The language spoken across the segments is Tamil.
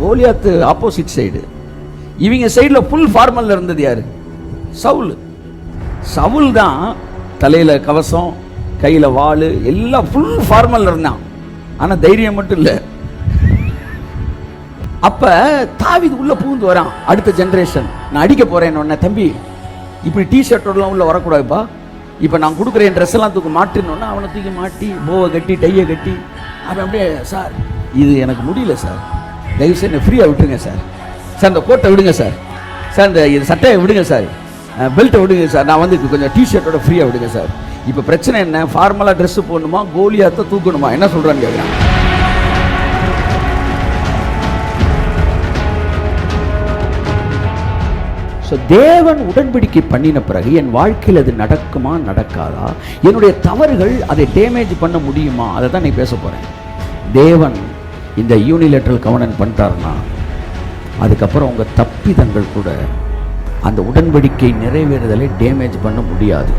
கோலியாத்து ஆப்போசிட் சைடு, இவங்க சைடில் ஃபுல் ஃபார்மலில் இருந்தது யார்? சவுல். சவுல் தான் தலையில் கவசம், கையில் வாள், எல்லாம் ஃபுல் ஃபார்மலில் இருந்தான். ஆனால் தைரியம் மட்டும் இல்லை. அப்போ தாவீது உள்ளே பூந்து வரான். அடுத்த ஜென்ரேஷன், நான் அடிக்க போகிறேன் உடனே, தம்பி இப்படி டிஷர்ட்டோடலாம் உள்ளே வரக்கூடாதுப்பா, இப்போ நான் கொடுக்குற என் ட்ரெஸ் எல்லாம் தூக்கி மாட்டினோன்னா அவனை தூக்கி மாட்டி போவை கட்டி டையை கட்டி அவன் அப்படியே, சார் இது எனக்கு முடியல சார், தயவுசெய்து என்னை ஃப்ரீயாக விட்டுருங்க சார், சார் இந்த கோட்டை விடுங்க சார், சார் இந்த இது சட்டையை விடுங்க சார், பெல்ட்டை விடுங்க சார், நான் வந்து கொஞ்சம் டிஷர்ட்டோட ஃப்ரீயாக விடுங்க சார். இப்போ பிரச்சனை என்ன? ஃபார்மலாக ட்ரெஸ்ஸு போடணுமா, கோலியாத்தை தூக்கணுமா, என்ன சொல்கிறான்னு கேட்குறான். ஸோ தேவன் உடன்படிக்கை பண்ணின பிறகு என் வாழ்க்கையில் அது நடக்குமா நடக்காதா, என்னுடைய தவறுகள் அதை டேமேஜ் பண்ண முடியுமா, அதை தான் நீ பேச போகிறேன். தேவன் இந்த யூனிலேட்ரல் கவர்னன்ட் பண்ணிட்டாருன்னா அதுக்கப்புறம் உங்கள் தப்பிதங்கள் கூட அந்த உடன்படிக்கை நிறைவேறுதலை டேமேஜ் பண்ண முடியாது.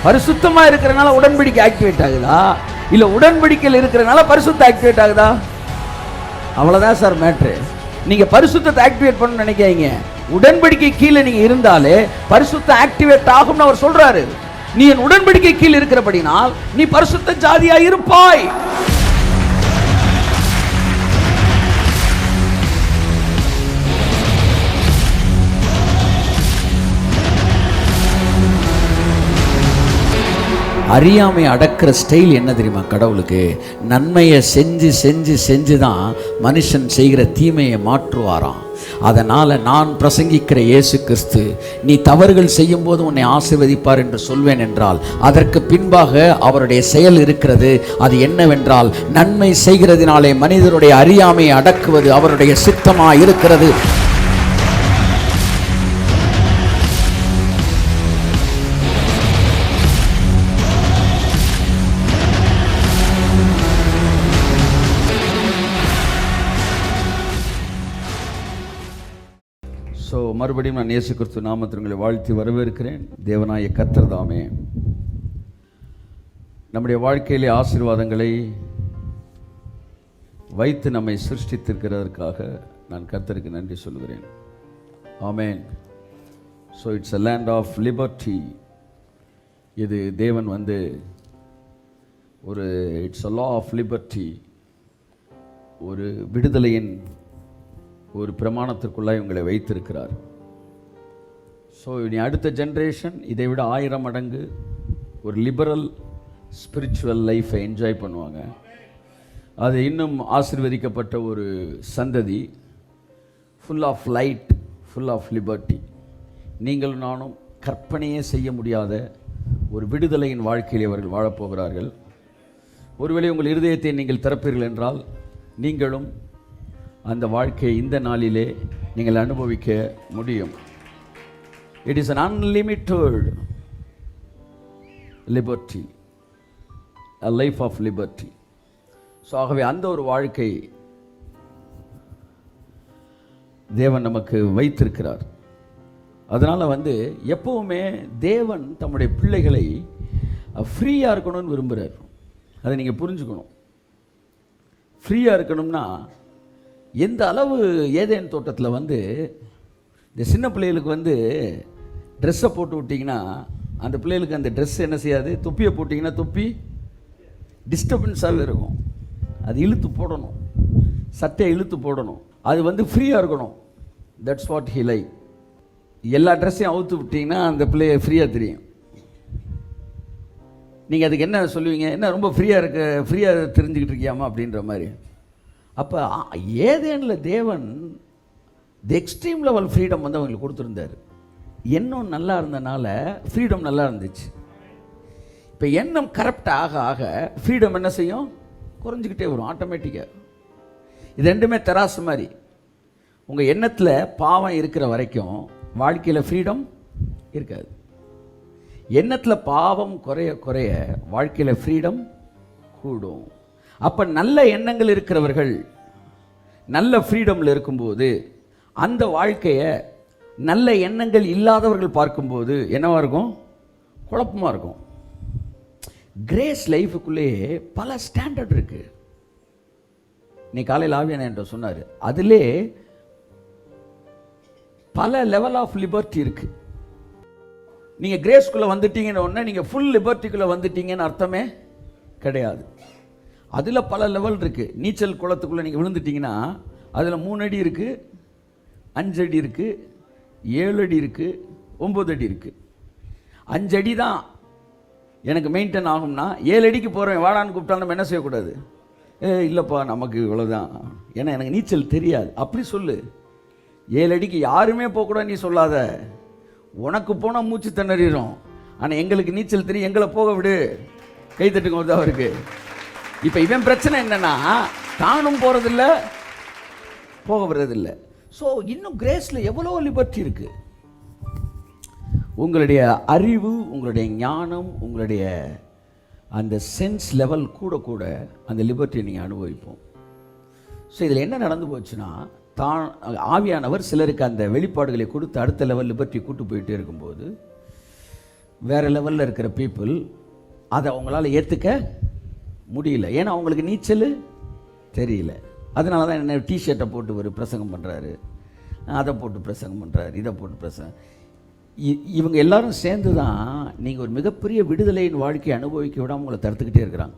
பரிசுத்தமா இருக்கிறனால உடன்படிக்கை ஆக்டிவேட் ஆகுதா, இல்ல உடன்படிக்கையில் இருக்கிறனால பரிசுத்த ஆக்டிவேட் ஆகுதா? அவ்வளவுதான் சார் மேட்ரு. நீங்க பரிசுத்தத்தை ஆக்டிவேட் பண்ண நினைக்காதீங்க. உடன்படிக்கை கீழே நீங்க இருந்தாலே பரிசுத்த ஆக்டிவேட் ஆகும்னு அவர் சொல்றாரு. நீ என் உடன்படிக்கை கீழே இருக்கிறபடினால் நீ பரிசுத்த ஜாதியா இருப்பாய். அறியாமை அடக்கிற ஸ்டைல் என்ன தெரியுமா கடவுளுக்கு? நன்மையை செஞ்சு செஞ்சு செஞ்சு தான் மனுஷன் செய்கிற தீமையை மாற்றுவாராம். அதனால் நான் பிரசங்கிக்கிற இயேசு கிறிஸ்து நீ தவறுகள் செய்யும் போது உன்னை ஆசீர்வதிப்பார் என்று சொல்வேன் என்றால் அதற்கு பின்பாக அவருடைய செயல் இருக்கிறது. அது என்னவென்றால், நன்மை செய்கிறதினாலே மனிதருடைய அறியாமையை அடக்குவது அவருடைய சித்தமாக இருக்கிறது. மறுபடியும் நான் இயேசு கிறிஸ்து நாமத்தில் உங்களை வாழ்த்தி வரவேற்கிறேன். தேவனாய கர்த்தர் தாமே நம்முடைய வாழ்க்கையிலே ஆசீர்வாதங்களை வைத்து நம்மை சிருஷ்டித்திருக்கிறதற்காக நான் கர்த்தருக்கு நன்றி சொல்கிறேன். ஆமென். So it's a land of liberty. இது தேவன் வந்து ஒரு it's a law of liberty, ஒரு விடுதலையின் ஒரு பிரமாணத்திற்குள்ளாய் உங்களை வைத்திருக்கிறார். ஸோ இனி அடுத்த ஜென்ரேஷன் இதை விட 1000 மடங்கு ஒரு லிபரல் ஸ்பிரிச்சுவல் லைஃப்பை என்ஜாய் பண்ணுவாங்க. அது இன்னும் ஆசீர்வதிக்கப்பட்ட ஒரு சந்ததி, full of light, full of liberty. நீங்களும் நானும் கற்பனையே செய்ய முடியாத ஒரு விடுதலையின் வாழ்க்கையில் அவர்கள் வாழப்போகிறார்கள். ஒருவேளை உங்கள் இருதயத்தை நீங்கள் திறப்பீர்கள் என்றால் நீங்களும் அந்த வாழ்க்கையை இந்த நாளிலே நீங்கள் அனுபவிக்க முடியும். It is an unlimited liberty, a life of liberty. So ஆகவே அந்த ஒரு வாழ்க்கை தேவன் நமக்கு வைத்திருக்கிறார். அதனால் வந்து எப்பவுமே தேவன் தம்முடைய பிள்ளைகளை ஃப்ரீயாக இருக்கணும்னு விரும்புகிறார். அதை நீங்கள் புரிஞ்சுக்கணும். ஃப்ரீயாக இருக்கணும்னா எந்த அளவு ஏதேன் தோட்டத்தில் வந்து இந்த சின்ன பிள்ளைகளுக்கு வந்து ட்ரெஸ்ஸை போட்டு விட்டிங்கன்னா அந்த பிள்ளைகளுக்கு அந்த ட்ரெஸ் என்ன செய்யாது, தொப்பியை போட்டிங்கன்னா தொப்பி டிஸ்டர்பன்ஸாகவே இருக்கும். அது இழுத்து போடணும், சட்டையை இழுத்து போடணும். அது வந்து ஃப்ரீயாக இருக்கணும். That's what he like. எல்லா ட்ரெஸ்ஸையும் அவுத்து விட்டிங்கன்னா அந்த பிள்ளைய ஃப்ரீயாக தெரியும். நீங்கள் அதுக்கு என்ன சொல்லுவீங்க? என்ன ரொம்ப ஃப்ரீயாக தெரிஞ்சுக்கிட்டு இருக்கியாமா அப்படின்ற மாதிரி. அப்போ ஏதேனில் தேவன் தி எக்ஸ்ட்ரீம் லெவல் ஃப்ரீடம் வந்து அவங்களுக்கு கொடுத்துருந்தார். எண்ணம் நல்லா இருந்தனால ஃப்ரீடம் நல்லா இருந்துச்சு. இப்போ எண்ணம் கரெக்ட் ஆக ஆக ஃப்ரீடம் என்ன செய்யும்? குறைஞ்சிக்கிட்டே வரும் ஆட்டோமேட்டிக்காக. இது ரெண்டுமே தராசு மாதிரி. உங்கள் எண்ணத்தில் பாவம் இருக்கிற வரைக்கும் வாழ்க்கையில் ஃப்ரீடம் இருக்காது. எண்ணத்தில் பாவம் குறைய குறைய வாழ்க்கையில் ஃப்ரீடம் கூடும். அப்போ நல்ல எண்ணங்கள் இருக்கிறவர்கள் நல்ல ஃப்ரீடமில் இருக்கும்போது அந்த வாழ்க்கையை நல்ல எண்ணங்கள் இல்லாதவர்கள் பார்க்கும்போது என்னவா இருக்கும்? குழப்பமாக இருக்கும். கிரேஸ் லைஃபுக்குள்ளேயே பல ஸ்டாண்டர்ட் இருக்குது. நீ காலையில் ஆவியான என்ற சொன்னார், அதிலே பல லெவல் ஆஃப் லிபர்ட்டி இருக்குது. நீங்கள் கிரேஸ்குள்ளே வந்துட்டீங்கன்னு ஒன்று நீங்கள் ஃபுல் லிபர்ட்டிக்குள்ளே வந்துட்டீங்கன்னு அர்த்தமே கிடையாது. அதில் பல லெவல் இருக்குது. நீச்சல் குளத்துக்குள்ளே நீங்கள் விழுந்துட்டீங்கன்னா அதில் 3 அடி இருக்குது, 5 அடி இருக்குது, 7 அடி இருக்குது, 9 அடி இருக்குது. 5 அடி தான் எனக்கு மெயின்டைன் ஆகும்னா 7 அடிக்கு போகிறேன் வாடான்னு கூப்பிட்டா நம்ம என்ன செய்யக்கூடாது? இல்லைப்பா நமக்கு இவ்வளோதான், ஏன்னா எனக்கு நீச்சல் தெரியாது அப்படி சொல்லு. 7 அடிக்கு யாருமே போகக்கூடாது நீ சொல்லாத. உனக்கு போனால் மூச்சு திணறிடும், ஆனால் எங்களுக்கு நீச்சல் தெரியும், எங்களை போக விடு. கைத்தட்டுங்க வருது அவருக்கு. இப்போ இவன் பிரச்சனை என்னன்னா தானும் போகிறதில்ல, போக விடுறதில்லை. ஸோ இன்னும் கிரேஸில் எவ்வளோ லிபர்ட்டி இருக்குது. உங்களுடைய அறிவு, உங்களுடைய ஞானம், உங்களுடைய அந்த சென்ஸ் லெவல் கூட கூட அந்த லிபர்ட்டியை நீங்கள் அனுபவிப்போம். ஸோ இதில் என்ன நடந்து போச்சுன்னா, தான் ஆவியானவர் சிலருக்கு அந்த வெளிப்பாடுகளை கொடுத்து அடுத்த லெவல் லிபர்ட்டி கூட்டு போயிட்டே இருக்கும்போது வேறு லெவலில் இருக்கிற பீப்புள் அதை அவங்களால ஏற்றுக்க முடியல. ஏன்னா அவங்களுக்கு நீச்சல் தெரியல. அதனால தான் என்ன டிஷர்ட்டை போட்டு ஒரு பிரசங்கம் பண்ணுறாரு, அதை போட்டு பிரசங்கம் பண்ணுறாரு, இதை போட்டு பிரசங்கம். இவங்க எல்லாரும் சேர்ந்து தான் நீங்கள் ஒரு மிகப்பெரிய விடுதலையின் வாழ்க்கையை அனுபவிக்க விடாமல் உங்களை தடுத்துக்கிட்டே இருக்கிறாங்க.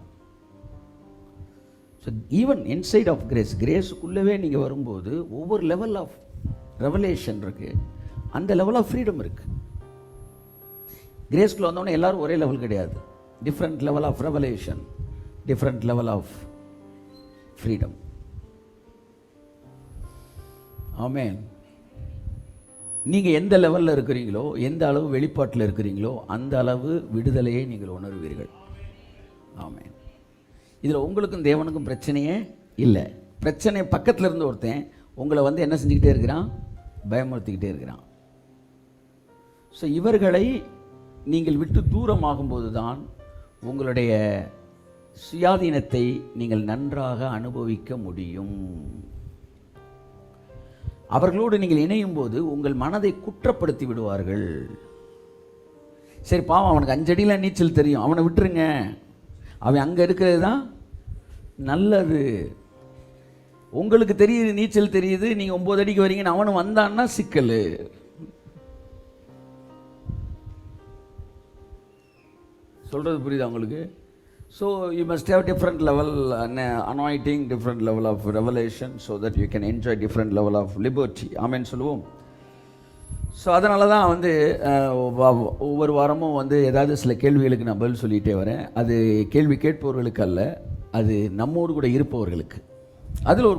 So even inside of grace, கிரேஸுக்குள்ளவே நீங்கள் வரும்போது ஒவ்வொரு லெவல் ஆஃப் ரெவலேஷன் இருக்குது, அந்த லெவல் ஆஃப் ஃப்ரீடம் இருக்குது. கிரேஸ்குள்ளே வந்தோடனே எல்லோரும் ஒரே லெவல் கிடையாது. Different level of revelation, different level of freedom. ஆமென். நீங்கள் எந்த லெவலில் இருக்கிறீங்களோ, எந்த அளவு வெளிப்பாட்டில் இருக்கிறீங்களோ அந்த அளவு விடுதலையை நீங்கள் உணர்வீர்கள். ஆமென். இதில் உங்களுக்கும் தேவனுக்கும் பிரச்சனையே இல்லை. பிரச்சனை பக்கத்தில் இருந்து ஒருத்தன் உங்களை வந்து என்ன செஞ்சுக்கிட்டே இருக்கிறான்? பயமுறுத்திக்கிட்டே இருக்கிறான். ஸோ இவர்களை நீங்கள் விட்டு தூரமாகும்போது தான் உங்களுடைய சுயாதீனத்தை நீங்கள் நன்றாக அனுபவிக்க முடியும். அவர்களோடு நீங்கள் இணையும் போது உங்கள் மனதை குற்றப்படுத்தி விடுவார்கள். சரி பாவம், அவனுக்கு 5 அடியில் நீச்சல் தெரியும், அவனை விட்டுருங்க, அவன் அங்கே இருக்கிறது தான் நல்லது. உங்களுக்கு தெரியுது, நீச்சல் தெரியுது, நீங்கள் 9 அடிக்கு வரீங்கன்னு அவனு வந்தான்னா சிக்கல். சொல்கிறது புரியுதா உங்களுக்கு? So you must have different level anointing, different level of revelation, so that you can enjoy different level of liberty. ஆமென் சொல்லுவோம். ஸோ அதனால தான் வந்து ஒவ்வொரு வாரமும் வந்து ஏதாவது சில கேள்விகளுக்கு நான் பதில் சொல்லிகிட்டே வரேன். அது கேள்வி கேட்பவர்களுக்கு அல்ல, அது நம்மோடு கூட இருப்பவர்களுக்கு. அதில்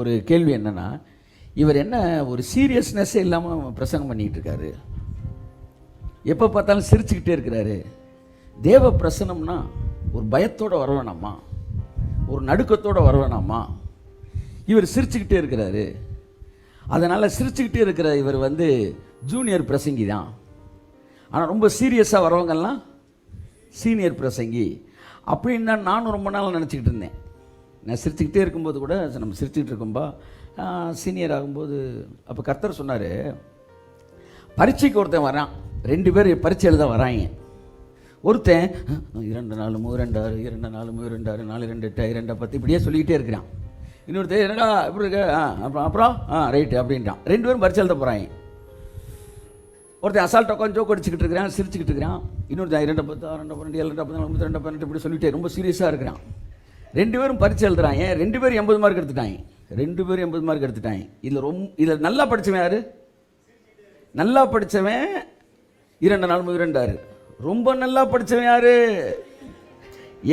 ஒரு கேள்வி என்னென்னா, இவர் என்ன ஒரு சீரியஸ்னஸ்ஸே இல்லாமல் பிரசங்கம் பண்ணிகிட்டு இருக்காரு, எப்போ பார்த்தாலும் சிரிச்சுக்கிட்டே இருக்கிறாரு. தேவ பிரசனம்னா ஒரு பயத்தோடு வரவேணாமா, ஒரு நடுக்கத்தோடு வரவேணாமா? இவர் சிரிச்சுக்கிட்டே இருக்கிறாரு. அதனால் சிரிச்சுக்கிட்டே இருக்கிற இவர் வந்து ஜூனியர் பிரசங்கி தான். ஆனால் ரொம்ப சீரியஸாக வரவங்கெல்லாம் சீனியர் பிரசங்கி அப்படின்னு தான் நானும் ரொம்ப நாள் நினச்சிக்கிட்டு இருந்தேன். நான் சிரிச்சுக்கிட்டே இருக்கும்போது கூட, நம்ம சிரிச்சுக்கிட்டு இருக்கும்பா சீனியர் ஆகும்போது, அப்போ கர்த்தர் சொன்னார், பரீட்சைக்கு ஒருத்தன் வரான், 2 பேர் பரீட்சை எழுத வராங்க. ஒருத்தன் 2 4 3 2 6 2 4 3 2 6 4 2 8 2 10 இப்படியே சொல்லிக்கிட்டே இருக்கிறான். இன்னொருத்தன் என்னடா இப்படி இருக்க, அப்புறம் ரைட்டு அப்படின்ட்டான். 2 பேரும் பரிசு எழுத போகிறாங்க. ஒருத்தன் அசால்ட் உட்காந்து ஜோக் அடிச்சுக்கிட்டு இருக்கிறான், சிரிச்சுக்கிட்டு இருக்கிறான். இன்னொருத்தன் 2 10 6 2 12 7 2 14 2 12 இப்படி சொல்லிட்டு ரொம்ப சீரியஸாக இருக்கிறான். 2 பேரும் பரிசு எழுதுறாங்க. 2 பேரும் 80 மார்க் எடுத்துட்டாங்க. 2 பேரும் 80 மார்க் எடுத்துட்டாங்க. இதில் நல்லா படித்தவன் யார்? நல்லா படித்தவன் 2 4 3 2 6. ரொம்ப நல்லா படித்தவன் யார்?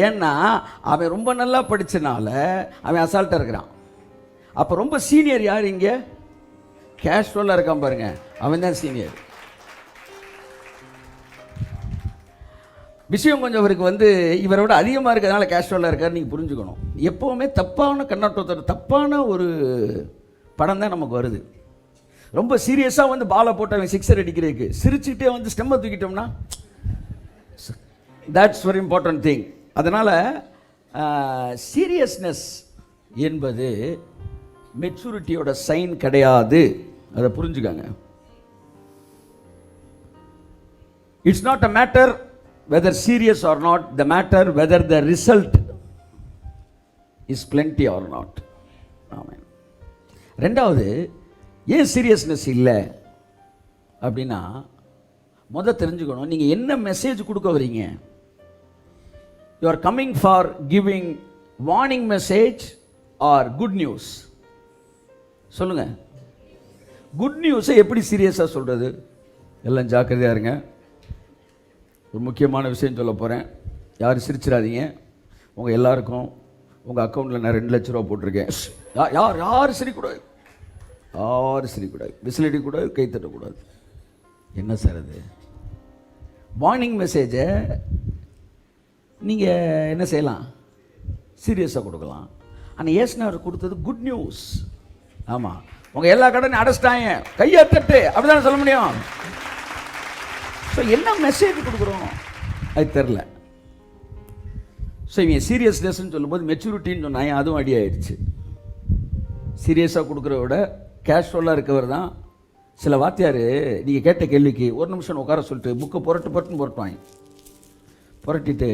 ஏன்னா அவன் ரொம்ப நல்லா படித்தனால அவன் அசால்ட்டாக இருக்கிறான். அப்போ ரொம்ப சீனியர் யார் இங்கே? கேஷுவலாக இருக்கான் பாருங்க, அவன் தான் சீனியர். விஷயம் கொஞ்சம் அவருக்கு வந்து இவரை விட அதிகமாக இருக்கிறதுனால கேஷுவலாக இருக்கார். நீங்கள் புரிஞ்சுக்கணும். எப்போவுமே தப்பான கண்ணோட்டத்தோட தப்பான ஒரு படம் தான் நமக்கு வருது. ரொம்ப சீரியஸாக வந்து பாலை போட்டு அவன் 6 அடிக்கிறதுக்கு சிரிச்சுக்கிட்டே வந்து ஸ்டெம்மை தூக்கிட்டோம்னா that's very important thing. அதனால் சீரியஸ்னஸ் என்பது மெச்சூரிட்டியோட சைன் கிடையாது. அதை புரிஞ்சுக்காங்க. It's not a matter whether serious or not, the matter whether the result is plenty or not. ஆமாம். ரெண்டாவது, ஏன் சீரியஸ்னஸ் இல்லை அப்படின்னா, தெரிஞ்சுக்கணும், நீங்கள் என்ன மெசேஜ் கொடுக்க வரீங்க. You are coming for giving warning message are good news? சொல்லுங்கள். குட் நியூஸை எப்படி சீரியஸாக சொல்கிறது? எல்லாம் ஜாக்கிரதையாக இருங்க. ஒரு முக்கியமான விஷயம் சொல்ல போகிறேன். யாரும் சிரிச்சிடாதீங்க. உங்கள் எல்லாருக்கும் உங்கள் அக்கௌண்ட்டில் நான் 2 லட்ச ரூபா போட்டிருக்கேன். யாரும் சிரிக்கூடாது, யாரும் சிரிக்கூடாது, விசிலடிக்கூடாது, கை தட்டக்கூடாது. என்ன சார் அது? வார்னிங் மெசேஜை நீங்கள் என்ன செய்யலாம்? சீரியஸாக கொடுக்கலாம். ஆனால் ஏசுனார் கொடுத்தது குட் நியூஸ். ஆமாம், உங்கள் எல்லா கடனையும் அடைச்சிட்டாங்க, கையை தட்டு, அப்படி தானே சொல்ல முடியும். ஸோ என்ன மெசேஜ் கொடுக்குறோம் அது தெரில. ஸோ இவங்க சீரியஸ்னஸ்ன்னு சொல்லும்போது மெச்சூரிட்டின்னு சொன்னாங்க, அதுவும் அடி ஆயிடுச்சு. சீரியஸாக கொடுக்குறத விட கேஷுவலாக இருக்கவர் தான். சில வாத்தியார் நீங்கள் கேட்ட கேள்விக்கு ஒரு நிமிஷம் உட்கார சொல்லிட்டு புக்கை புரட்டுவாங்க. புரட்டிட்டு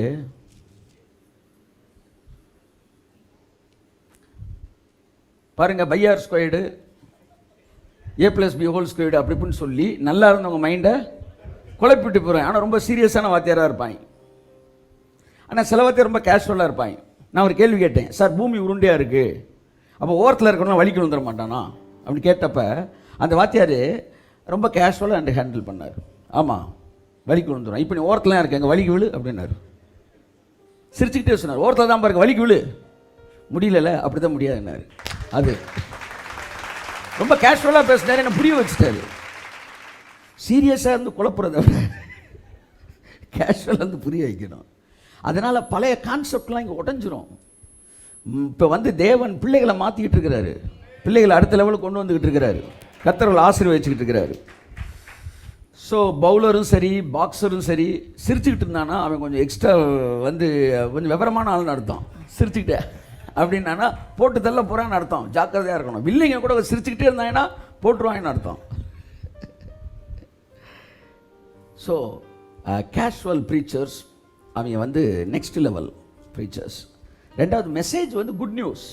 பாருங்கள், பைஆர் ஸ்கொயர்டு A+B² அப்படி இப்படின்னு சொல்லி நல்லா இருந்தவங்க மைண்டை குழப்பிட்டு போகிறேன். ஆனால் ரொம்ப சீரியஸான வாத்தியாராக இருப்பாங்க. ஆனால் சில வாத்தியார் ரொம்ப கேஷுவலாக இருப்பாங்க. நான் ஒரு கேள்வி கேட்டேன், சார் பூமி உருண்டையாக இருக்குது, அப்போ ஓரத்தில் இருக்கணும் வலிக்கு வந்துட மாட்டானா அப்படின்னு கேட்டப்ப அந்த வாத்தியார் ரொம்ப கேஷுவலாக ஹேண்டில் பண்ணார். ஆமாம், வலிக்கு விழுந்துடும், இப்போ நீ ஓரத்துலாம் இருக்கு, எங்கள் வலிக்கு விழு அப்படின்னாரு. சிரிச்சுக்கிட்டே சொன்னார், ஓரத்தில் தான் பாருங்க, வலிக்கு விழு. முடியல, அப்படி தான் முடியாதுன்னாரு. அது ரொம்ப கேஷுவலாக பேசினார், என்ன புரிய வச்சுட்டாரு. சீரியஸாக இருந்து குழப்புறத விட கேஷுவலாக இருந்து புரிய வைக்கணும். அதனால் பழைய கான்செப்ட்லாம் இங்கே உடஞ்சிரும். இப்போ தேவன் பிள்ளைகளை மாற்றிக்கிட்டு இருக்கிறாரு, பிள்ளைகளை அடுத்த லெவலுக்கு கொண்டு வந்துக்கிட்டு இருக்கிறாரு, கர்த்தர்களை ஆசீர்வதிச்சுக்கிட்டு இருக்கிறாரு. ஸோ பவுலரும் சரி பாக்ஸரும் சரி சிரிச்சுக்கிட்டு இருந்தானா அவன் கொஞ்சம் எக்ஸ்ட்ரா கொஞ்சம் விவரமான ஆள்னு அர்த்தம். சிரிச்சுக்கிட்டே அப்படின்னா போட்டு தள்ள போகிறான்னு அர்த்தம். ஜாக்கிரதையாக இருக்கணும். வில்லிங்க கூட சிரிச்சுக்கிட்டே இருந்தாங்கன்னா போட்டுருவாங்கன்னு அர்த்தம். ஸோ கேஷுவல் ப்ரீச்சர்ஸ் அவங்க நெக்ஸ்ட் லெவல் ப்ரீச்சர்ஸ். ரெண்டாவது, மெசேஜ் குட் நியூஸ்.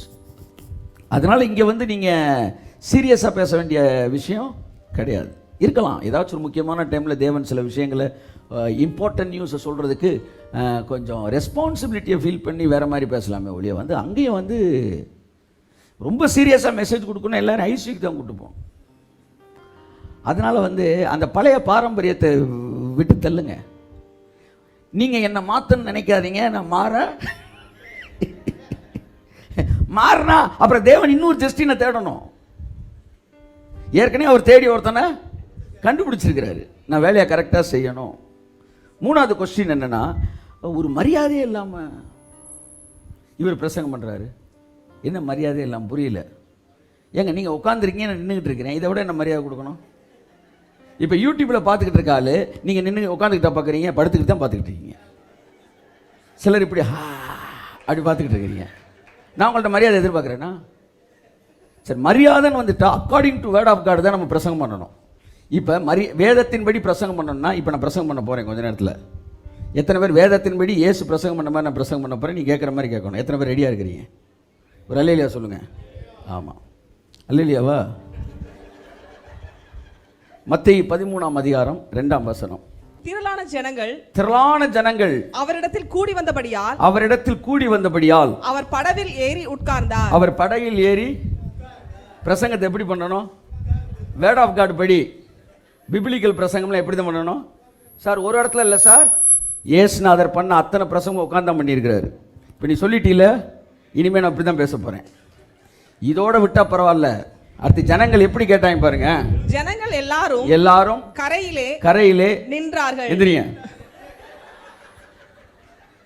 அதனால் இங்கே நீங்கள் சீரியஸாக பேச வேண்டிய விஷயம் கிடையாது. இருக்கலாம், ஏதாச்சும் ஒரு முக்கியமான டைமில் தேவன் சில விஷயங்களை இம்பார்ட்டன்ட் நியூஸை சொல்கிறதுக்கு கொஞ்சம் ரெஸ்பான்சிபிலிட்டியை ஃபீல் பண்ணி வேறு மாதிரி பேசலாமே ஒழிய அங்கேயும் ரொம்ப சீரியஸாக மெசேஜ் கொடுக்கணும் எல்லோரும் ஐசிக்கு தான் கூட்டுப்போம். அதனால் அந்த பழைய பாரம்பரியத்தை விட்டு தள்ளுங்க. நீங்கள் என்னை மாற்றன்னு நினைக்காதீங்க, நான் மாறினா அப்புறம் தேவன் இன்னொரு ஜஸ்டினை தேடணும். ஏற்கனவே அவர் தேடி ஒருத்தனை கண்டுபிடிச்சிருக்கிறாரு, நான் வேலையை கரெக்டாக செய்யணும். மூணாவது கொஸ்டின் என்னென்னா, ஒரு மரியாதையே இல்லாமல் இவர் பிரசங்கம் பண்ணுறாரு. என்ன மரியாதை இல்லாமல்? புரியல. ஏங்க நீங்கள் உட்காந்துருக்கீங்க, நான் நின்றுக்கிட்டு இருக்கிறேன், இதை விட என்ன மரியாதை கொடுக்கணும்? இப்போ யூடியூப்பில் பார்த்துக்கிட்டு இருக்காள், நீங்கள் நின்று உட்காந்துக்கிட்டா பார்க்குறீங்க, படுத்துக்கிட்டு தான் பார்த்துக்கிட்டு இருக்கீங்க. சிலர் இப்படி அப்படி பார்த்துக்கிட்டு இருக்கிறீங்க. நான் உங்கள்கிட்ட மரியாதை எதிர்பார்க்குறேன்னா? சரி, மரியாதைன்னு வந்துட்டா according to word of God தான் நம்ம பிரசங்கம் பண்ணணும். இப்போ வேதத்தின்படி பிரசங்கம் பண்ணணும்னா, இப்போ நான் பிரசங்கம் பண்ண போகிறேன் கொஞ்ச நேரத்தில். எத்தனை பேர் வேதத்தின்படி இயேசு பிரசங்கம் பண்ண மாதிரி நான் பிரசங்கம் பண்ண போகிறேன், நீ கேட்குற மாதிரி கேட்கணும். எத்தனை பேர் ரெடியாக இருக்கிறீங்க? ஒரு அல்லேலியா சொல்லுங்கள். ஆமாம், அல்லேலியாவா? மத்தேயு 13ஆம் அதிகாரம் 2ஆம் வசனம். திரளான ஜனங்கள் அவரிடத்தில் கூடி வந்தபடியால் அவர் படவில் ஏறி உட்கார்ந்தார். அவர் படகில் ஏறி பிரசங்கத்தை எப்படி பண்ணணும்? வேர்ட் ஆஃப் காட் படி பிபிலிக்கல் பிரசங்கம்லாம் எப்படி தான் பண்ணணும் சார்? ஒரு இடத்துல இல்லை சார், இயேசுநாதர் பண்ண அத்தனை பிரசங்கம் உட்கார்ந்தான் பண்ணியிருக்கிறாரு. இப்போ நீ சொல்லிட்டீல, இனிமேல் நான் அப்படி தான் பேச போகிறேன். இதோட விட்டா பரவாயில்ல. அடுத்து ஜனங்கள் எப்படி கேட்டாங்க பாருங்க. ஜனங்கள் எல்லாரும் கரையிலே நின்றார்கள். எந்திரிங்க.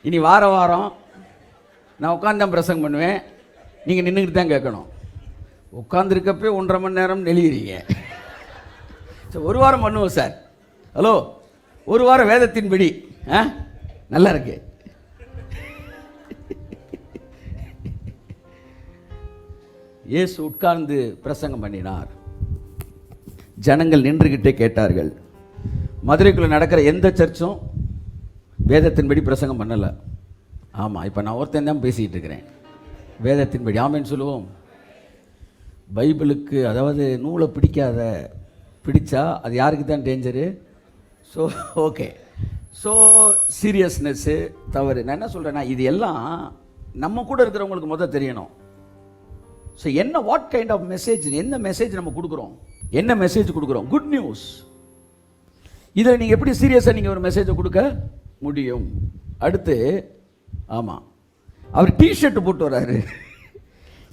இனி வாரம் நான் உட்கார்ந்தான் பிரசங்கம் பண்ணுவேன், நீங்கள் நின்றுக்கிட்டு தான் கேட்கணும். உட்காந்துருக்கப்பே 1.5 மணி நேரம் நெளிகிறீங்க. சரி, ஒரு வாரம் பண்ணுவோம் சார். ஹலோ, ஒரு வாரம் வேதத்தின்படி நல்லா இருக்கு. இயேசு உட்கார்ந்து பிரசங்கம் பண்ணினார். ஜனங்கள் நின்றுகிட்டே கேட்டார்கள். மதுரைக்குள்ளே நடக்கிற எந்த சர்ச்சும் வேதத்தின்படி பிரசங்கம் பண்ணலை. ஆமாம், இப்போ நான் ஒருத்தன் தான் பேசிகிட்டு இருக்கிறேன். வேதத்தின்படி ஆமேன்னு சொல்லுவோம். பைபிளுக்கு, அதாவது நூலை பிடிச்சா அது யாருக்கு தான் டேஞ்சரு? ஸோ ஓகே, ஸோ சீரியஸ்னஸ்ஸு தவறு. நான் என்ன சொல்கிறேன்னா, இது எல்லாம் நம்ம கூட இருக்கிறவங்களுக்கு முதல் தெரியணும். ஸோ என்ன, வாட் கைண்ட் ஆஃப் மெசேஜ், என்ன மெசேஜ் நம்ம கொடுக்குறோம், என்ன மெசேஜ் கொடுக்குறோம்? Good news. இதில் நீங்கள் எப்படி சீரியஸாக நீங்கள் ஒரு மெசேஜை கொடுக்க முடியும்? அடுத்து, ஆமாம், அவர் டிஷர்ட்டு போட்டு வர்றாரு.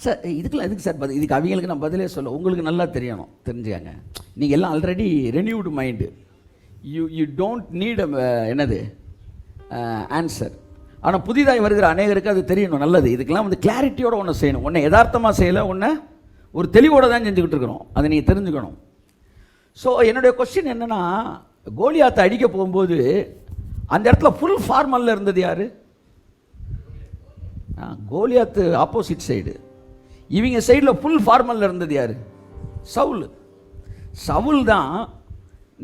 சார் இதுக்கெல்லாம் எதுக்கு சார் பதில்? இதுக்கு அவங்களுக்கு நான் பதிலே சொல்ல, உங்களுக்கு நல்லா தெரியணும், தெரிஞ்சுக்காங்க. நீங்கள் எல்லாம் already renewed mind. You don't need என்னது ஆன்சர். ஆனால் புதிதாக வருகிற அநேகருக்கு அது தெரியணும், நல்லது. இதுக்கெல்லாம் வந்து கிளாரிட்டியோட ஒன்று செய்யணும். ஒன்று யதார்த்தமாக செய்யலை, ஒன்று ஒரு தெளிவோடு தான் செஞ்சுக்கிட்டு இருக்கிறோம். அதை நீங்கள் தெரிஞ்சுக்கணும். ஸோ என்னுடைய கொஸ்டின் என்னென்னா, கோலியாத்தை அடிக்க போகும்போது அந்த இடத்துல ஃபுல் ஃபார்மலில் இருந்தது யார்? Goliath opposite side. இவங்க சைடில் ஃபுல் ஃபார்மலில் இருந்தது யார்? சவுல். சவுல் தான்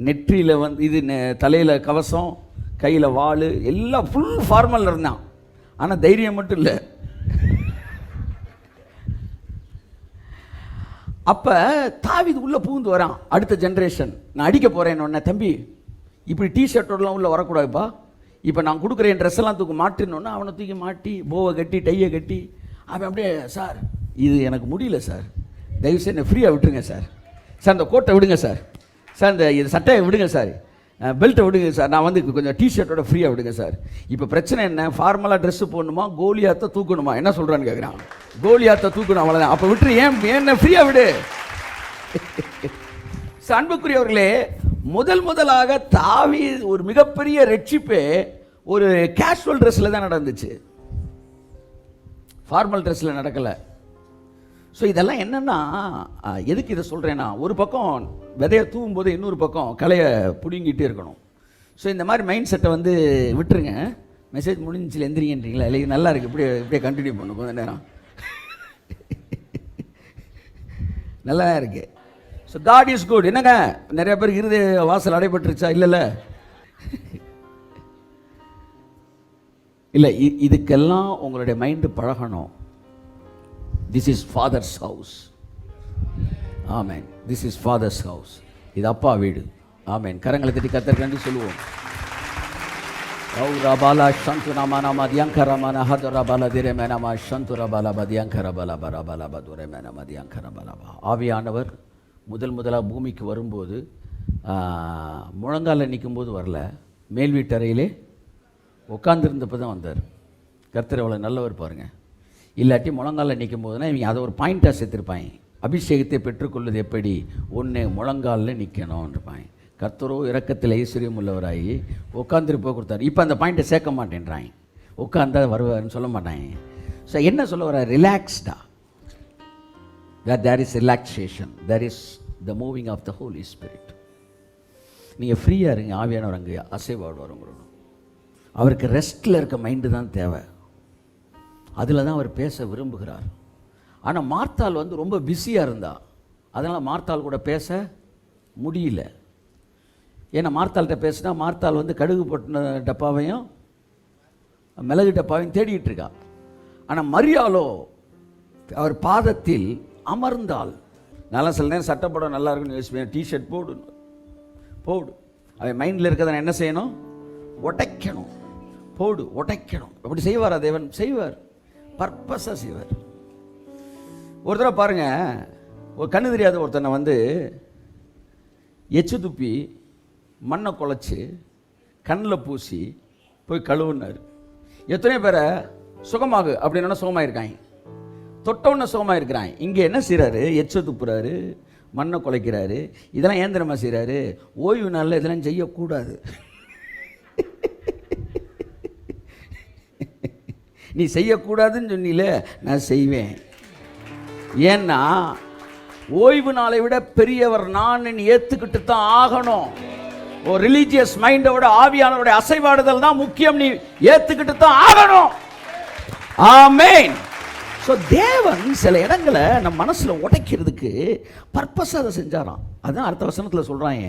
நெற்றியில் வந்து இது தலையில் கவசம், கையில் வாள், எல்லாம் ஃபுல் ஃபார்மலில் இருந்தான். ஆனால் தைரியம் மட்டும் இல்லை. அப்போ தாவீது உள்ளே பூந்து வரான். அடுத்த ஜென்ரேஷன், நான் அடிக்க போகிறேன்னு ஒன்று, தம்பி இப்படி டிஷர்ட்டோடலாம் உள்ளே வரக்கூடாதுப்பா, இப்போ நான் கொடுக்குறேன் ட்ரெஸ் எல்லாம் தூக்கி மாட்டினோன்னா அவனை தூக்கி மாட்டி போவை கட்டி டையை கட்டி அவன் அப்படியே, சார் இது எனக்கு முடியல சார், தயவுசெய்து என்னை ஃப்ரீயாக விட்டுருங்க சார், சார் அந்த கோட்டை விடுங்க சார், சார் இந்த இது சட்டையை விடுங்க சார், பெல்ட்டை விடுங்க சார், நான் வந்து கொஞ்சம் டிஷர்ட்டோட ஃப்ரீயாக விடுங்க சார். இப்போ பிரச்சனை என்ன, ஃபார்மலாக ட்ரெஸ்ஸு போடணுமா, கோலியாத்தை தூக்கணுமா, என்ன சொல்கிறான்னு கேட்குறான். கோலியாத்தை தூக்கணும், அவ்வளோதான். அப்போ விட்டுரு, ஏன் ஃப்ரீயாக விடு. அன்புக்குரியவர்களே, முதலாக தாவீது ஒரு மிகப்பெரிய ரட்சிப்பே ஒரு கேஷுவல் ட்ரெஸ்ஸில் தான் நடந்துச்சு, ஃபார்மல் ட்ரெஸ்ஸில் நடக்கலை. ஸோ இதெல்லாம் என்னென்னா, எதுக்கு இதை சொல்கிறேன்னா, ஒரு பக்கம் விதையை தூவும் போது இன்னொரு பக்கம் கலையை பிடுங்கிட்டே இருக்கணும். ஸோ இந்த மாதிரி மைண்ட் செட்டை வந்து விட்டுருங்க. மெசேஜ் முடிஞ்சில் எந்திரிங்கன்றீங்களா? இல்லை நல்லா இருக்குது, இப்படியே கண்டினியூ பண்ணும் கொஞ்சம் நேரம். நல்லா இருக்குது. So God is good. என்னங்க நிறைய பேருக்கு இருதய வாசல் அடைபட்டுருச்சா? இல்லைல்ல, இல்லை, இதுக்கெல்லாம் உங்களுடைய மைண்டு பழகணும். This is fathers house. Amen. This is fathers house. இது அப்பா வீடு. ஆமேன். கரங்களை தட்டி கர்த்தருக்கு நன்றி சொல்லுவோம். ரபாலா சந்துராமானா மதியங்கரமான ஹதரபால திரேமேனமா சந்துரபால மதியங்கரபால பரபால பதுரேமேன மதியங்கரபாலபா. ஆவியானவர் முதலாக பூமிக்கு வரும்போது முழங்கால நிற்கும்போது வரல, மேல் வீட்டறையிலே உட்காந்துருந்தப்போ தான் வந்தார். கர்த்தர் எவ்வளோ நல்லவர் பாருங்கள். இல்லாட்டி முழங்கால நிற்கும் போதுனா இவங்க அதை ஒரு பாயிண்ட்டாக சேர்த்துருப்பாங்க. அபிஷேகத்தை பெற்றுக்கொள்வது எப்படி, ஒன்று முழங்காலில் நிற்கணும்ன்றிருப்பாங்க. கர்த்தரோ இரக்கத்தில் ஐஸ்வர்யம் உள்ளவராகி உட்காந்துருப்போ கொடுத்தாரு. இப்போ அந்த பாயிண்ட்டை சேர்க்க மாட்டேன்றாங்க. உட்காந்தா வருவார்னு சொல்ல மாட்டாங்க. ஸோ என்ன சொல்ல வர, ரிலாக்ஸ்டா, there is relaxation, there is the moving of the Holy Spirit. நீங்கள் ஃப்ரீயாக இருங்க, ஆவியானவர் அங்கே அசைவாடுவார் உங்களோட. அவருக்கு ரெஸ்ட்டில் இருக்க மைண்டு தான் தேவை, அதில் தான் அவர் பேச விரும்புகிறார். ஆனால் மார்த்தாள் வந்து ரொம்ப பிஸியாக இருந்தா, அதனால் மார்த்தாள் கூட பேச முடியல. ஏன்னா மார்த்தாள்கிட்ட பேசினா மார்த்தாள் வந்து கடுகு போட்டின டப்பாவையும் மிளகு டப்பாவையும் தேடிக்கிட்டு இருக்கா. ஆனால் மரியாளோ அவர் பாதத்தில் அமர்ந்தாள். நல்லா சில நேரம் சட்டை போட நல்லா இருக்குன்னு யோசிப்பேன், டிஷர்ட் போடு. அவன் மைண்டில் இருக்கிறத என்ன செய்யணும், உடைக்கணும். உடைக்கணும். அப்படி செய்வாரா தேவன்? செய்வார், பர்பஸாக செய்வார். ஒரு தடவை பாருங்கள், ஒரு கண்ணு தெரியாத ஒருத்தனை வந்து எச்சு துப்பி மண்ணை குழச்சி கண்ணில் பூசி போய் கழுவுனார். எத்தனை பேரை சுகமாகு அப்படின்னா சுகமாயிருக்காங்க, தொட்டவுன்னு சுகமாக இருக்கிறான். இங்கே என்ன செய்கிறாரு, எச்ச துப்புறாரு, மண்ணை குலைக்கிறாரு. இதெல்லாம் ஏன் தெரியுமா செய்கிறாரு, ஓய்வு நாளில் இதெல்லாம் செய்யக்கூடாது. நீ செய்யக்கூடாதுன்னு சொன்னீல, நான் செய்வேன். ஏன்னா ஓய்வு நாளை விட பெரியவர் நான் ஏற்றுக்கிட்டு தான் ஆகணும். ஒரு ரிலீஜியஸ் மைண்டோட ஆவியானவருடைய அசைவாடுதல் தான் முக்கியம், நீ ஏற்றுக்கிட்டு தான் ஆகணும். ஆமென். ஸோ தேவன் சில இடங்களை நம்ம மனசில் உடைக்கிறதுக்கு பர்பஸாக அதை செஞ்சாராம். அதுதான் அடுத்த வசனத்தில் சொல்கிறாங்க,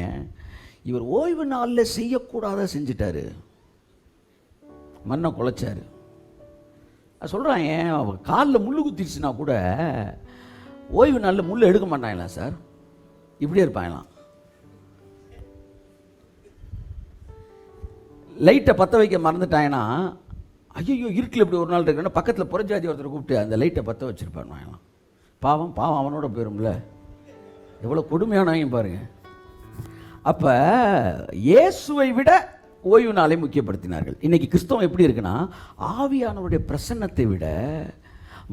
இவர் ஓய்வு நாளில் செய்யக்கூடாத செஞ்சிட்டாரு, மண்ணை குலைச்சாரு. சொல்கிறாங்க, அவர் காலில் முள் குத்திடுச்சுன்னா கூட ஓய்வு நாளில் முள் எடுக்க மாட்டாங்களா சார், இப்படியே இருப்பாங்களாம். லைட்டை பற்ற வைக்க மறந்துட்டாங்கன்னா, ஐயோ இருட்டில் இப்படி ஒரு நாள் இருக்குன்னா பக்கத்தில் புறஜாதி ஒருத்தரை கூப்பிட்டு அந்த லைட்டை பற்ற வச்சுருப்பாங்க. பாவம் பாவம் அவனோட போயிரும்ல, எவ்வளோ கொடுமையானவங்க பாருங்க. அப்போ இயேசுவை விட ஓய்வு நாளை முக்கியப்படுத்தினார்கள். இன்றைக்கி கிறிஸ்தவம் எப்படி இருக்குன்னா, ஆவியானவருடைய பிரசன்னத்தை விட,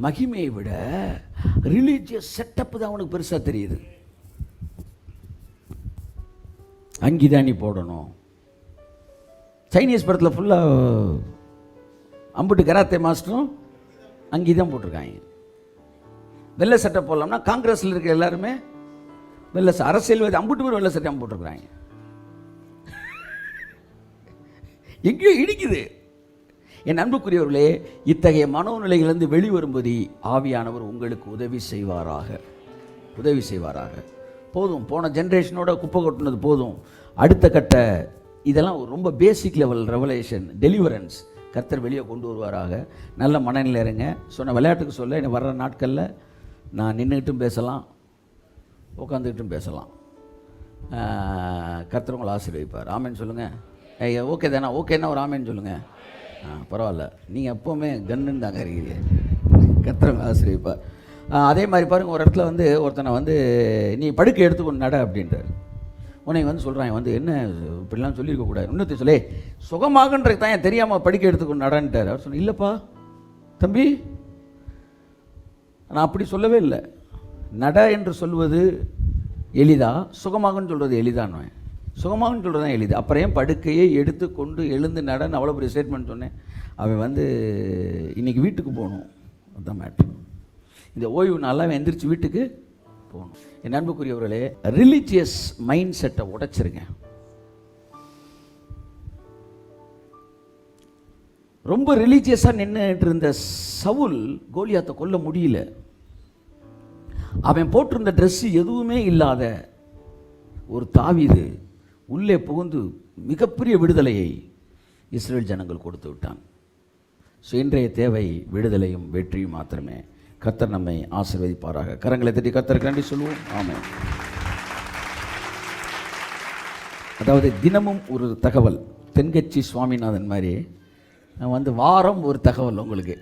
மகிமையை விட ரிலீஜியஸ் செட்டப் தான் அவனுக்கு பெருசாக தெரியுது. அங்கிதானி போடணும். சைனீஸ் படத்தில் ஃபுல்லாக அம்புட்டு கராத்தே மாஸ்டரும் அங்கே தான் போட்டிருக்காங்க. வெள்ளை சட்டை போடலாம்னா காங்கிரஸில் இருக்க எல்லாருமே வெள்ளை அரசியல்வாதி அம்புட்டு பேர் வெள்ளை சட்டம் போட்டிருக்கிறாங்க. எங்கேயோ இடிக்குது. என் அன்புக்குரியவர்களே, இத்தகைய மனோநிலையிலிருந்து வெளிவரும்போது ஆவியானவர் உங்களுக்கு உதவி செய்வாராக, உதவி செய்வாராக. போதும், போன ஜென்ரேஷனோட குப்பை கொட்டினது போதும். அடுத்த கட்ட இதெல்லாம் ரொம்ப பேசிக் லெவல் ரெவலேஷன், டெலிவரன்ஸ் கர்த்தர் வெளியே கொண்டு வருவாராக. நல்ல மனநிலை இருங்க. சொன்ன விளையாட்டுக்கு சொல்ல, இன்னும் வர்ற நாட்களில் நான் நின்றுக்கிட்டும் பேசலாம், உட்காந்துக்கிட்டும் பேசலாம். கர்த்தர் உங்களை ஆசீர்வதிப்பார். ஆமேன்னு சொல்லுங்கள். ஐயா ஓகே தானே? ஓகேன்னா ஒரு ஆமேன்னு சொல்லுங்கள். பரவாயில்ல, நீங்கள் எப்போவுமே கன்னுன்னு தாங்க இருக்கிறீங்க. கர்த்தர் உங்களை ஆசீர்வதிப்பார். அதே மாதிரி பாருங்கள், ஒரு இடத்துல வந்து ஒருத்தனை வந்து நீ படுக்கை எடுத்துக்கொண்டு நட அப்படின்றார். உன்னை வந்து சொல்கிறான், வந்து என்ன இப்படிலாம் சொல்லியிருக்கக்கூடாது, இன்னொருத்த சொல்லி சுகமாகன்றது தான் என் தெரியாமல் படிக்க எடுத்துக்கொண்டு நடன்ட்டார். அவர் சொன்ன, இல்லைப்பா தம்பி, நான் அப்படி சொல்லவே இல்லை. நட என்று சொல்வது எளிதா, சுகமாகன்னு சொல்கிறது எளிதான்னு. சுகமாகன்னு சொல்கிறது தான் எளிது. அப்புறம் ஏன் படுக்கையை எடுத்து கொண்டு எழுந்து நடன்னு அவ்வளோ பெரிய ஸ்டேட்மெண்ட் சொன்னேன். அவன் வந்து இன்றைக்கி வீட்டுக்கு போகணும், அதுதான் மேட்ரு. இந்த ஓய்வு நாளாக எந்திரிச்சு வீட்டுக்கு போகணும். என் அன்புக்குரியவர்களே, ரிலீஜியஸ் மைண்ட் செட்டை உடைச்சிருங்க. ரொம்ப ரிலீஜியஸாக நின்றுட்டு இருந்த சவுல் கோலியாத்தை கொல்ல முடியல. அவன் போட்டிருந்த ட்ரெஸ்ஸு எதுவுமே இல்லாத ஒரு தாவீது உள்ளே புகுந்து மிகப்பெரிய விடுதலையை இஸ்ரேல் ஜனங்கள் கொடுத்து விட்டான். ஸோ இன்றைய தேவை விடுதலையும் வெற்றியும் மாத்திரமே. கர்த்தர் நம்மை ஆசீர்வதிப்பாராக. கரங்களை தட்டி கர்த்தருக்கு நன்றி சொல்லுவோம். ஆமென். அதாவது தினமும் ஒரு தகவல், தென்கட்சி சுவாமிநாதன் மாதிரி வந்து வாரம் ஒரு தகவல் உங்களுக்கு.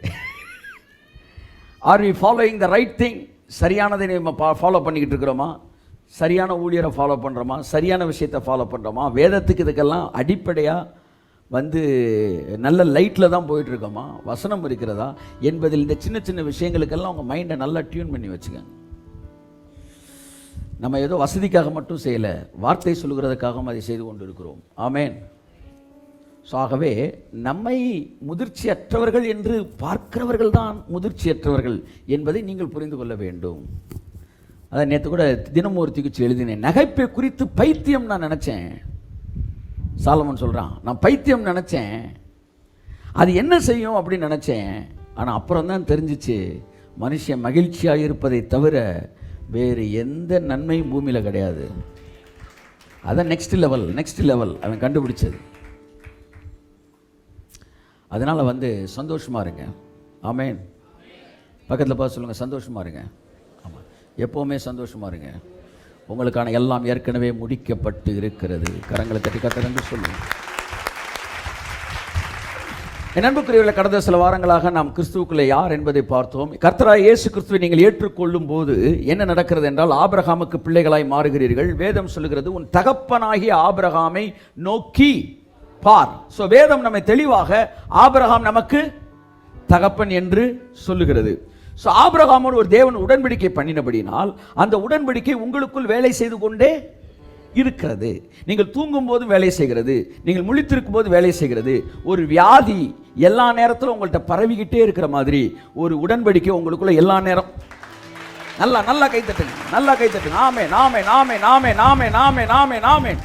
Are we following the right thing? சரியானதை நம்ம ஃபாலோ பண்ணிக்கிட்டு இருக்கிறோமா? சரியான ஊழியரை ஃபாலோ பண்ணுறோமா? சரியான விஷயத்தை ஃபாலோ பண்ணுறோமா? வேதத்துக்கு இதுக்கெல்லாம் அடிப்படையாக வந்து நல்ல லைட்டில் தான் போயிட்டுருக்கோமா? வசனம் இருக்கிறதா என்பதில் இந்த சின்ன சின்ன விஷயங்களுக்கெல்லாம் உங்கள் மைண்டை நல்லா டியூன் பண்ணி வச்சுக்கோங்க. நம்ம ஏதோ வசதிக்காக மட்டும் செய்யலை, வார்த்தை சொல்கிறதுக்காகவும் அதை செய்து கொண்டு இருக்கிறோம். ஆமேன். ஸோ ஆகவே நம்மை முதிர்ச்சியற்றவர்கள் என்று பார்க்கிறவர்கள் தான் முதிர்ச்சியற்றவர்கள் என்பதை நீங்கள் புரிந்து கொள்ள வேண்டும். அதை நேற்று கூட தினமூர்த்திக்கு எழுதினேன். நகைப்பை குறித்து பைத்தியம் நான் நினச்சேன். சாலமன் சொல்கிறான், நான் பைத்தியம் நினச்சேன், அது என்ன செய்யும் அப்படின்னு நினச்சேன். ஆனால் அப்புறம் தான் தெரிஞ்சிச்சு, மனுஷன் மகிழ்ச்சியாக இருப்பதை தவிர வேறு எந்த நன்மையும் பூமியில் கிடையாது. அதான் நெக்ஸ்ட் லெவல் அவன் கண்டுபிடிச்சது. அதனால் வந்து சந்தோஷமாக இருங்க. ஆமேன். பக்கத்தில் பார்த்து சொல்லுங்கள், சந்தோஷமாக இருங்க. ஆமாம், எப்போவுமே சந்தோஷமாக இருங்க. உங்களுக்கான எல்லாம் ஏற்கனவே முடிக்கப்பட்டு இருக்கிறது. கரங்களை தட்டி கத்தரன்று சொல்லுங்கள். என் அன்புக்குரியவர்களை, கடந்த சில வாரங்களாக நாம் கிறிஸ்துவுக்குள்ளே யார் என்பதை பார்த்தோம். கர்த்தராகிய இயேசு கிறிஸ்துவை நீங்கள் ஏற்றுக்கொள்ளும் போது என்ன நடக்கிறது என்றால், ஆபிரகாமுக்கு பிள்ளைகளாய் மாறுகிறீர்கள். வேதம் சொல்லுகிறது, உன் தகப்பனாகிய ஆபிரகாமை நோக்கி பார். ஸோ வேதம் நம்மை தெளிவாக ஆபிரகாம் நமக்கு தகப்பன் என்று சொல்லுகிறது. ஸோ ஆபிரகாமோடு ஒரு தேவன் உடன்படிக்கை பண்ணினபடினால் அந்த உடன்படிக்கை உங்களுக்குள் வேலை செய்து கொண்டே இருக்கிறது. நீங்கள் தூங்கும் போது வேலை செய்கிறது, நீங்கள் முழித்திருக்கும் போது வேலை செய்கிறது. ஒரு வியாதி எல்லா நேரத்திலும் உங்கள்கிட்ட பரவிக்கிட்டே இருக்கிற மாதிரி ஒரு உடன்படிக்கை உங்களுக்குள்ள எல்லா நேரம். நல்லா கைத்தட்டுங்க, நல்லா கைத்தட்டுங்க. ஆமென், ஆமென், ஆமென், ஆமென், ஆமென், ஆமென், ஆமென், ஆமென்.